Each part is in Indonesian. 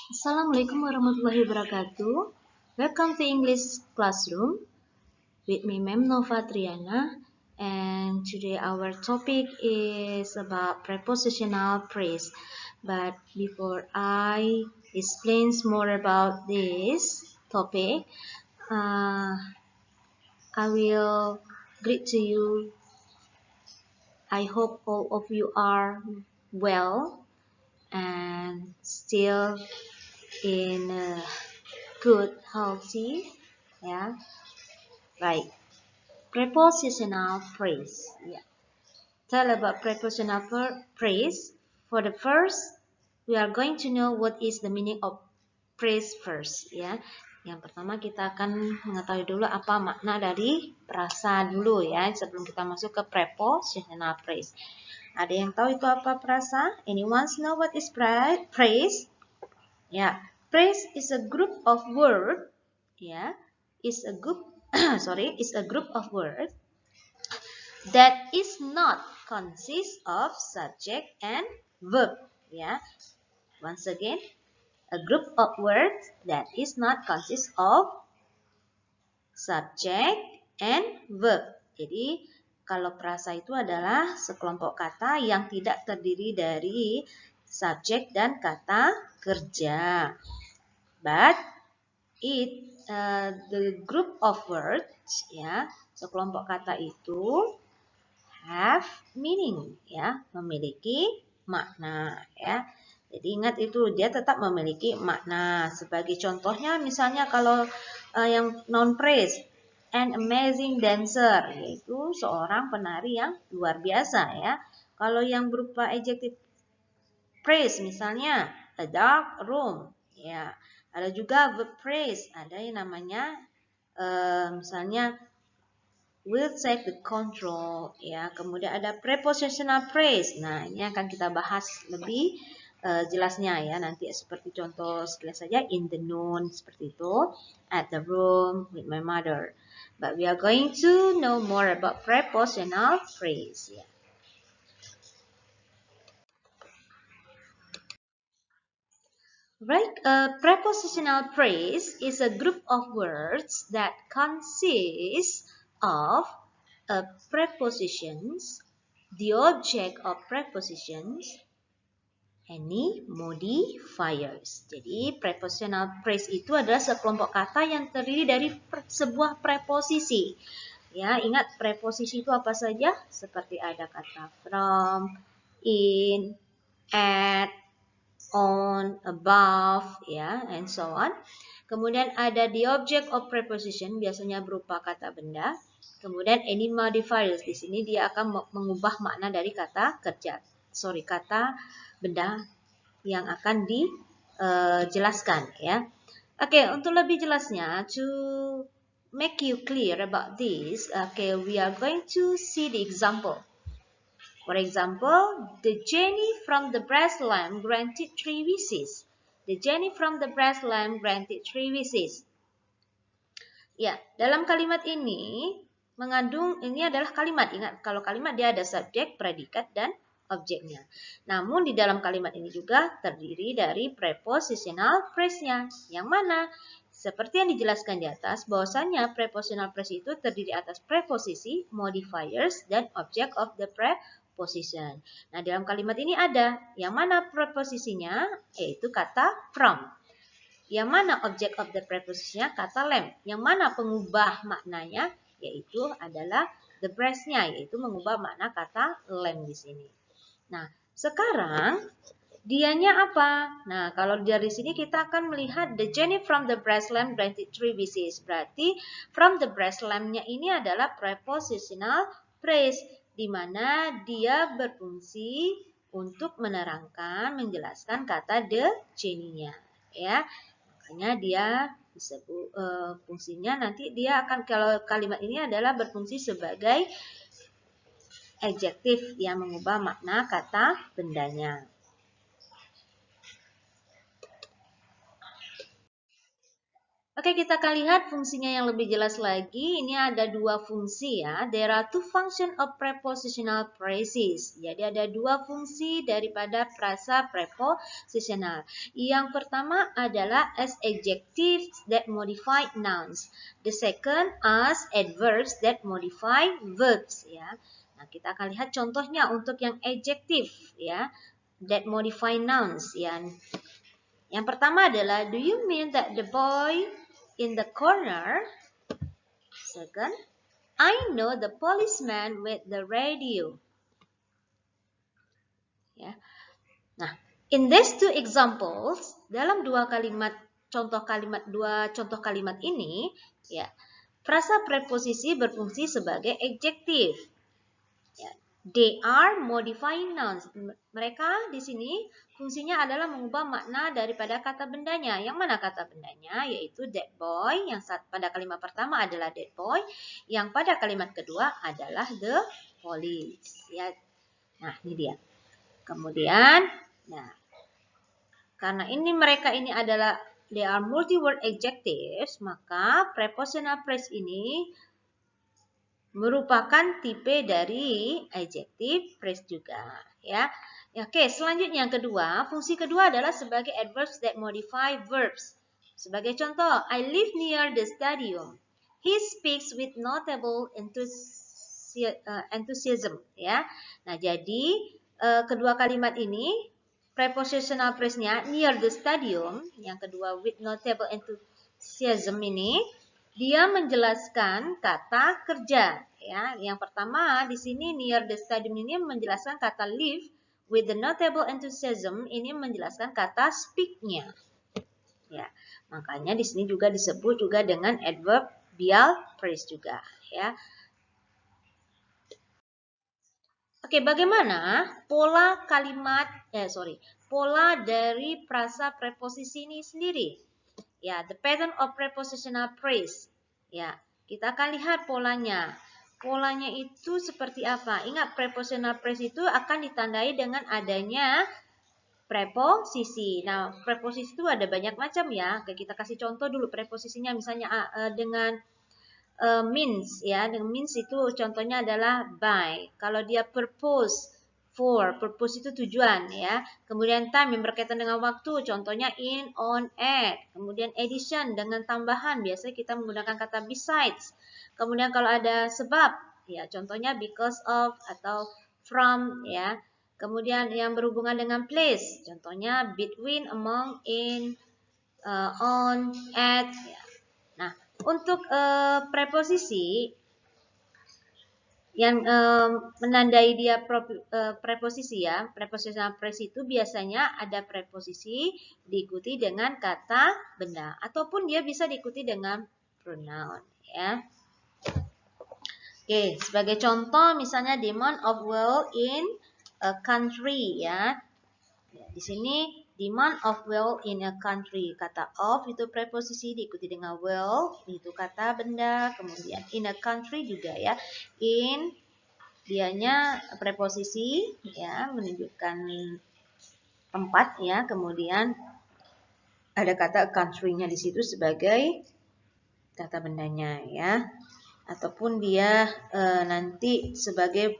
Assalamualaikum warahmatullahi wabarakatuh. Welcome to English Classroom with me, Ma'am Nova Triana. And today our topic is about prepositional phrase. But before I explain more about this topic, I will greet to you. I hope all of you are well and still in good, healthy, yeah, right. Prepositional phrase, yeah. Tell about prepositional phrase. For the first, we are going to know what is the meaning of phrase first, ya. Yang pertama kita akan mengetahui dulu apa makna dari frasa dulu ya, sebelum kita masuk ke prepositional phrase. Ada yang tahu itu apa frasa? Anyone know what is phrase? Ya, phrase is a group of word, ya, is a group is a group of words that is not consist of subject and verb, ya. Once again, a group of words that is not consist of subject and verb. Jadi, kalau frasa itu adalah sekelompok kata yang tidak terdiri dari subjek dan kata kerja. But the group of words, ya, sekelompok kata itu have meaning, ya, memiliki makna, ya. Jadi ingat itu dia tetap memiliki makna. Sebagai contohnya misalnya kalau yang noun phrase, an amazing dancer, yaitu seorang penari yang luar biasa, ya. Kalau yang berupa adjective phrase misalnya a dark room, ya. Ada juga verb phrase, ada yang namanya misalnya will take the control, ya. Kemudian ada prepositional phrase. Nah, ini akan kita bahas lebih jelasnya ya nanti, seperti contoh sekilas saja, in the noon seperti itu, at the room, with my mother. But we are going to know more about prepositional phrase, ya. Right, a prepositional phrase is a group of words that consists of prepositions, the object of prepositions, any modifiers. Jadi prepositional phrase itu adalah sekelompok kata yang terdiri dari sebuah preposisi. Ya, ingat preposisi itu apa saja? Seperti ada kata from, in, at, on, above, ya, and so on. Kemudian ada the object of preposition, biasanya berupa kata benda. Kemudian any modifiers, di sini dia akan mengubah makna dari kata kata benda yang akan dijelaskan, ya. Oke, untuk lebih jelasnya, to make you clear about this, we are going to see the example. For example, the genie from the brass lamp granted 3 wishes. The genie from the brass lamp granted 3 wishes. Ya, dalam kalimat ini mengandung, ini adalah kalimat. Ingat, kalau kalimat dia ada subjek, predikat, dan objeknya. Namun di dalam kalimat ini juga terdiri dari prepositional phrase-nya. Yang mana? Seperti yang dijelaskan di atas, bahwasanya prepositional phrase itu terdiri atas preposisi, modifiers, dan object of the preposition. Nah, dalam kalimat ini ada yang mana preposisinya, yaitu kata from. Yang mana object of the preposition-nya? Kata lamp. Yang mana pengubah maknanya? Yaitu adalah the brass-nya, yaitu mengubah makna kata lamp di sini. Nah, sekarang dianya apa? Nah, kalau dari sini kita akan melihat the genie from the brass lamp granted 3 wishes. Berarti from the brass lamp-nya ini adalah prepositional phrase, di mana dia berfungsi untuk menerangkan, menjelaskan kata the genie-nya, ya. Makanya dia disebut fungsinya nanti dia akan, kalau kalimat ini adalah berfungsi sebagai adjektif yang mengubah makna kata bendanya. Oke, kita akan lihat fungsinya yang lebih jelas lagi. Ini ada dua fungsi ya. There are two functions of prepositional phrases. Jadi ada dua fungsi daripada frasa prepositional. Yang pertama adalah as adjectives that modify nouns. The second as adverbs that modify verbs ya. Nah, kita akan lihat contohnya untuk yang adjective ya, that modify nouns ya. Yang pertama adalah, do you mean that the boy in the corner? Second, I know the policeman with the radio. Ya. Nah, in these two examples, dalam dua contoh kalimat ini, ya, frasa preposisi berfungsi sebagai adjektif. Ya. They are modifying nouns. Mereka di sini fungsinya adalah mengubah makna daripada kata bendanya. Yang mana kata bendanya? Yaitu that boy. Yang pada kalimat pertama adalah that boy. Yang pada kalimat kedua adalah the police. Ya. Nah, ini dia. Kemudian, nah, karena mereka ini adalah they are multi-word adjectives, maka prepositional phrase ini merupakan tipe dari adjective phrase juga ya. Oke, selanjutnya yang kedua, fungsi kedua adalah sebagai adverbs that modify verbs. Sebagai contoh, I live near the stadium. He speaks with notable enthusiasm ya. Nah, jadi kedua kalimat ini prepositional phrase-nya near the stadium, yang kedua with notable enthusiasm ini dia menjelaskan kata kerja ya. Yang pertama di sini near the stadium ini menjelaskan kata live, with the notable enthusiasm ini menjelaskan kata speak-nya. Ya. Makanya di sini juga disebut juga dengan adverbial phrase juga ya. Oke, bagaimana pola pola dari frasa preposisi ini sendiri? Ya, the pattern of prepositional phrase. Ya, kita akan lihat polanya. Polanya itu seperti apa? Ingat, prepositional phrase itu akan ditandai dengan adanya preposisi. Nah, preposisi itu ada banyak macam ya. Oke, kita kasih contoh dulu preposisinya, misalnya dengan means ya. Dengan means itu contohnya adalah by. Kalau dia purpose, for, purpose itu tujuan ya. Kemudian time yang berkaitan dengan waktu, contohnya in, on, at. Kemudian addition dengan tambahan, biasanya kita menggunakan kata besides. Kemudian kalau ada sebab, ya contohnya because of atau from ya. Kemudian yang berhubungan dengan place, contohnya between, among, in, on, at ya. Nah, untuk preposisi yang menandai dia preposisi ya, prepositional phrase itu biasanya ada preposisi diikuti dengan kata benda ataupun dia bisa diikuti dengan pronoun ya. Oke, sebagai contoh misalnya demand of wealth in a country ya. Di sini demand of wealth in a country. Kata of itu preposisi diikuti dengan wealth, itu kata benda. Kemudian in a country juga ya. In dianya preposisi ya, menunjukkan tempat ya. Kemudian ada kata country-nya di situ sebagai kata bendanya ya. Ataupun dia nanti sebagai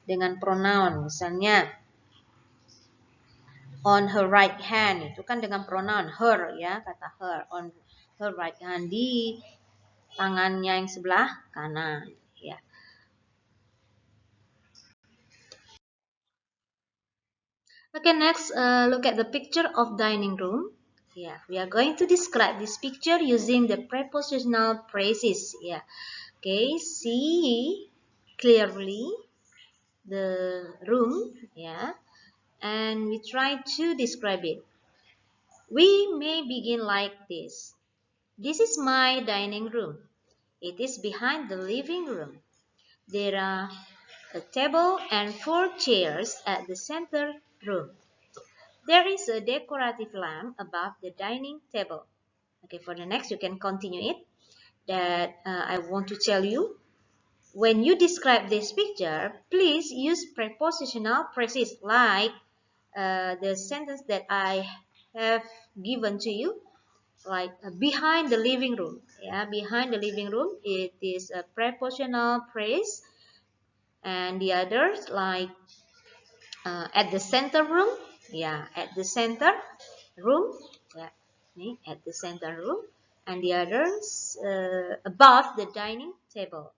dengan pronoun, misalnya on her right hand, itu kan dengan pronoun her ya, kata her, on her right hand, di tangannya yang sebelah kanan ya. Okay, next look at the picture of dining room. Yeah, we are going to describe this picture using the prepositional phrases. Yeah, okay, see clearly the room. Yeah, and we try to describe it. We may begin like this. This is my dining room. It is behind the living room. There are a table and 4 chairs at the center room. There is a decorative lamp above the dining table. Okay, for the next you can continue it. That I want to tell you. When you describe this picture, please use prepositional phrases like the sentence that I have given to you. like behind the living room. Yeah, behind the living room, it is a prepositional phrase. And the others like at the center room. Yeah, at the center room. Yeah, at the center room. And the others above the dining table.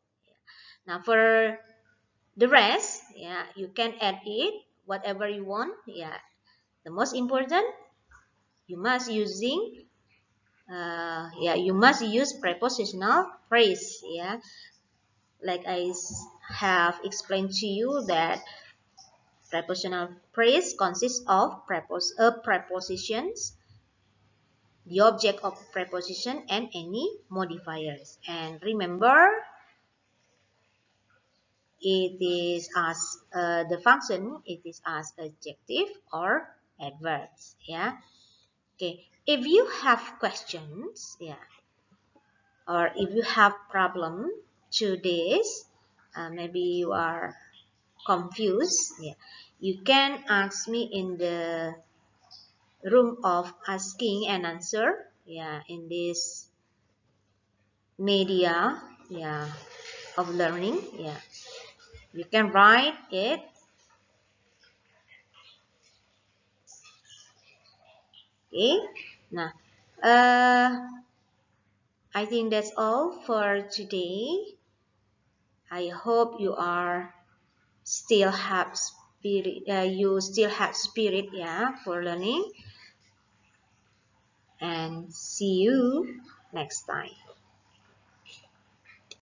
Now for the rest, yeah, you can add it whatever you want. Yeah, the most important, you must using you must use prepositional phrase. Yeah, like I have explained to you that prepositional phrase consists of prepositions, the object of preposition, and any modifiers. And remember, it is as the function. It is as adjective or adverbs. Yeah. Okay. If you have questions, yeah, or if you have problem to this, maybe you are confused. Yeah, you can ask me in the room of asking and answer. Yeah, in this media. Yeah, of learning. Yeah, you can write it. Okay. Now, I think that's all for today. I hope you are still have spirit. You still have spirit, yeah, for learning. And see you next time.